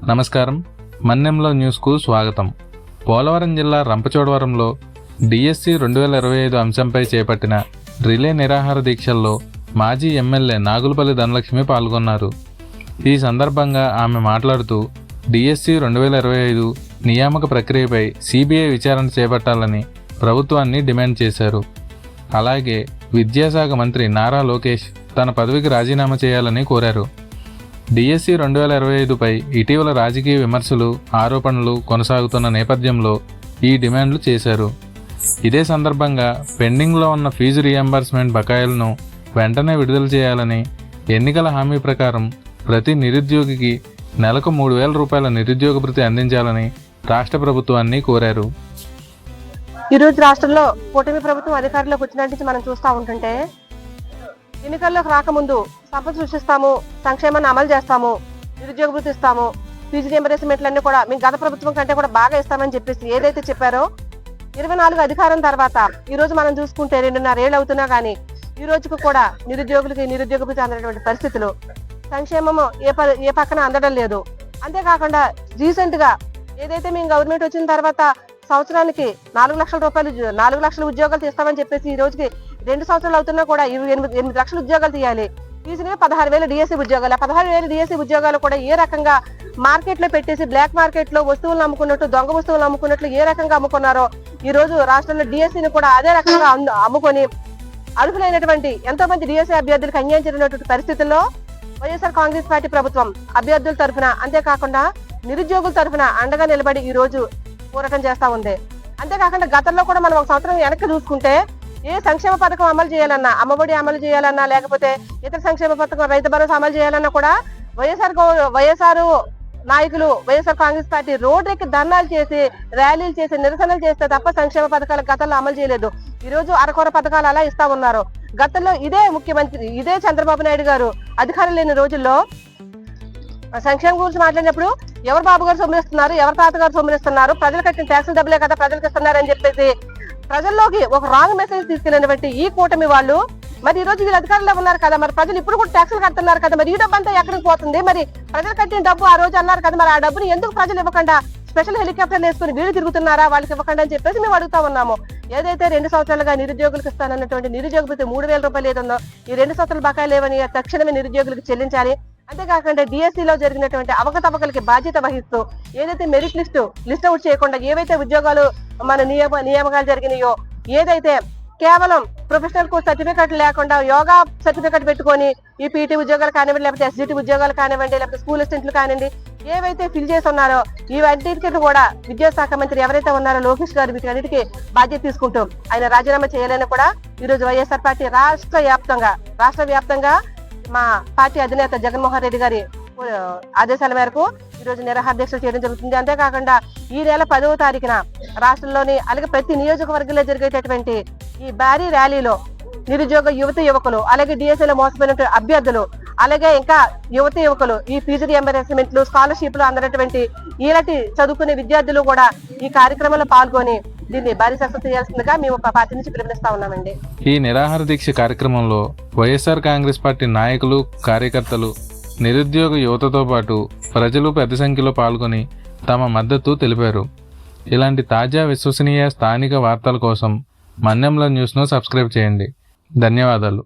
నమస్కారం. మన్నెంలో న్యూస్కు స్వాగతం. పోలవరం జిల్లా రంపచోడవరంలో డిఎస్సి 2025 అంశంపై చేపట్టిన రిలే నిరాహార దీక్షల్లో మాజీ ఎమ్మెల్యే నాగులపల్లి ధనలక్ష్మి పాల్గొన్నారు. ఈ సందర్భంగా ఆమె మాట్లాడుతూ డిఎస్సి 2025 నియామక ప్రక్రియపై సిబిఐ విచారణ చేపట్టాలని ప్రభుత్వాన్ని డిమాండ్ చేశారు. అలాగే విద్యాశాఖ మంత్రి నారా లోకేష్ తన పదవికి రాజీనామా చేయాలని కోరారు. డిఎస్సి 2025పై ఇటీవల రాజకీయ విమర్శలు, ఆరోపణలు కొనసాగుతున్న నేపథ్యంలో ఈ డిమాండ్లు చేశారు. ఇదే సందర్భంగా పెండింగ్లో ఉన్న ఫీజు రీయింబర్స్మెంట్ బకాయిలను వెంటనే విడుదల చేయాలని, ఎన్నికల హామీ ప్రకారం ప్రతి నిరుద్యోగికి నెలకు 3,000 రూపాయల నిరుద్యోగ భృతి అందించాలని రాష్ట్ర ప్రభుత్వాన్ని కోరారు. ఈరోజు రాష్ట్రంలో కూటమి ప్రభుత్వం అధికారంలోకి వచ్చినట్టు మనం చూస్తూ ఉంటుంటే, ఎన్నికల్లోకి రాకముందు సంపద సృష్టిస్తాము, సంక్షేమాన్ని అమలు చేస్తాము, నిరుద్యోగ భృతి ఇస్తాము, ఫీజు రీయింబర్స్మెంట్లన్నీ కూడా మీ గత ప్రభుత్వం కంటే కూడా బాగా ఇస్తామని చెప్పేసి ఏదైతే చెప్పారో 24 అధికారం తర్వాత ఈ రోజు మనం చూసుకుంటే 2.5 ఏళ్ళు అవుతున్నా కానీ ఈ రోజుకు కూడా నిరుద్యోగులకి నిరుద్యోగ భృతి అందనటువంటి పరిస్థితులు, సంక్షేమము ఏ పక్కన అందడం లేదు. అంతేకాకుండా రీసెంట్ గా ఏదైతే మేము గవర్నమెంట్ వచ్చిన తర్వాత సంవత్సరానికి 4 లక్షల రూపాయలు 4 లక్షల ఉద్యోగాలు తీస్తామని చెప్పేసి ఈ రోజుకి 2 సంవత్సరాలు అవుతున్నా కూడా 8 లక్షల ఉద్యోగాలు తీయాలి. తీసినవి 16,000 డిఎస్సీ ఉద్యోగాలు. 16,000 డిఎస్సీ ఉద్యోగాలు కూడా ఏ రకంగా మార్కెట్ లో పెట్టేసి బ్లాక్ మార్కెట్ లో వస్తువులను అమ్ముకున్నట్టు, దొంగ వస్తువులు అమ్ముకున్నట్లు ఏ రకంగా అమ్ముకున్నారో ఈ రోజు రాష్ట్రంలో డిఎస్సీని కూడా అదే రకంగా అమ్ముకొని అర్హులైనటువంటి ఎంతో మంది డిఎస్సీ అభ్యర్థులకు అన్యాయం జరిగినటువంటి పరిస్థితుల్లో వైఎస్ఆర్ కాంగ్రెస్ పార్టీ ప్రభుత్వం అభ్యర్థుల తరఫున, అంతేకాకుండా నిరుద్యోగుల తరఫున అండగా నిలబడి ఈ రోజు పోరాటం చేస్తా ఉంది. అంతేకాకుండా గతంలో కూడా మనం ఒక సంవత్సరం వెనక్కి చూసుకుంటే ఏ సంక్షేమ పథకం అమలు చేయాలన్నా, అమ్మఒడి అమలు చేయాలన్నా, లేకపోతే ఇతర సంక్షేమ పథకం రైతు భరోసా అమలు చేయాలన్నా కూడా వైఎస్ఆర్ నాయకులు, వైఎస్ఆర్ కాంగ్రెస్ పార్టీ రోడ్డుకి ధర్నాలు చేసి, ర్యాలీలు చేసి, నిరసనలు చేస్తే తప్ప సంక్షేమ పథకాలు గతంలో అమలు చేయలేదు. ఈ రోజు అరకొర పథకాలు అలా ఇస్తా ఉన్నారు. గతంలో ఇదే ముఖ్యమంత్రి, ఇదే చంద్రబాబు నాయుడు గారు అధికారం లేని రోజుల్లో సంక్షేమం గురించి మాట్లాడినప్పుడు ఎవరు బాబు గారు సొమ్మిస్తున్నారు, ఎవరి తాతగారు సొమ్మిస్తున్నారు, ప్రజలు కట్టిన ట్యాక్సులు డబ్బులే కదా ప్రజలకు ఇస్తున్నారు అని చెప్పేసి ప్రజల్లోకి ఒక రాంగ్ మెసేజ్ తీసుకెళ్ళినటువంటి ఈ కూటమి వాళ్ళు మరి ఈ రోజు వీళ్ళు అధికారంలో ఉన్నారు కదా, మరి ప్రజలు ఇప్పుడు కూడా ట్యాక్సులు కడుతున్నారు కదా, మరి ఈ డబ్బు అంతా ఎక్కడికి పోతుంది? మరి ప్రజలు కట్టిన డబ్బు ఆ రోజు అన్నారు కదా, మరి ఆ డబ్బుని ఎందుకు ప్రజలు ఇవ్వకుండా స్పెషల్ హెలికాప్టర్లు వేసుకుని వీళ్ళు తిరుగుతున్నారా, వాళ్ళకి ఇవ్వకుండా అని చెప్పేసి మేము అడుగుతా ఉన్నాము. ఏదైతే 2 సంవత్సరాలుగా నిరుద్యోగులకు ఇస్తానన్నటువంటి నిరుద్యోగ భృతి 3,000 రూపాయలు ఏదో ఈ 2 సంవత్సరాల బకాయిలు లేవని తక్షణమే నిరుద్యోగులకు చెల్లించాలి. అంతేకాకుండా డిఎస్సీలో జరిగినటువంటి అవకతవకలకి బాధ్యత వహిస్తూ ఏదైతే మెరిట్ లిస్ట్ అవుట్ చేయకుండా ఏవైతే ఉద్యోగాలు మన నియామకాలు జరిగినాయో, ఏదైతే కేవలం ప్రొఫెషనల్ కోర్స్ సర్టిఫికెట్ లేకుండా యోగా సర్టిఫికెట్ పెట్టుకొని ఈ పీటీ ఉద్యోగాలు కానివ్వండి, లేకపోతే ఎస్జిటి ఉద్యోగాలు కానివ్వండి, లేకపోతే స్కూల్ అసిస్టెంట్లు కానివ్వండి, ఏవైతే ఫిల్ చేసి ఉన్నారో ఇవన్నిటికీ కూడా విద్యాశాఖ మంత్రి ఎవరైతే ఉన్నారో లోకేష్ గారు వీటన్నిటికీ బాధ్యత తీసుకుంటూ ఆయన రాజీనామా చేయాలని కూడా ఈ రోజు వైఎస్ఆర్ పార్టీ రాష్ట్ర వ్యాప్తంగా మా పార్టీ అధినేత జగన్మోహన్ రెడ్డి గారి ఆదేశాల మేరకు ఈ రోజు నిరాహార దీక్షలు చేయడం జరుగుతుంది. అంతేకాకుండా ఈ నెల 10వ తారీఖున రాష్ట్రంలోని అలాగే ప్రతి నియోజకవర్గంలో జరిగేటటువంటి ఈ భారీ ర్యాలీలో నిరుద్యోగ యువకులు, అలాగే డిఎస్సీలో మోసపోయిన అభ్యర్థులు, అలాగే ఇంకా యువకులు ఈ ఫీజు రీయింబర్స్మెంట్లు, స్కాలర్షిప్లు అందనటువంటి ఇలాంటి చదువుకునే విద్యార్థులు కూడా ఈ కార్యక్రమంలో పాల్గొని దీన్ని భారీ సక్సెస్ చేయాల్సిందిగా మేము పార్టీ నుంచి పిలుపునిస్తా ఉన్నామండి. ఈ నిరాహార దీక్ష కార్యక్రమంలో వైఎస్ఆర్ కాంగ్రెస్ పార్టీ నాయకులు, కార్యకర్తలు, నిరుద్యోగ యువతతో పాటు ప్రజలు పెద్ద సంఖ్యలో పాల్గొని తమ మద్దతు తెలిపారు. ఇలాంటి తాజా, విశ్వసనీయ స్థానిక వార్తల కోసం మన్నెంల న్యూస్ను సబ్స్క్రైబ్ చేయండి. ధన్యవాదాలు.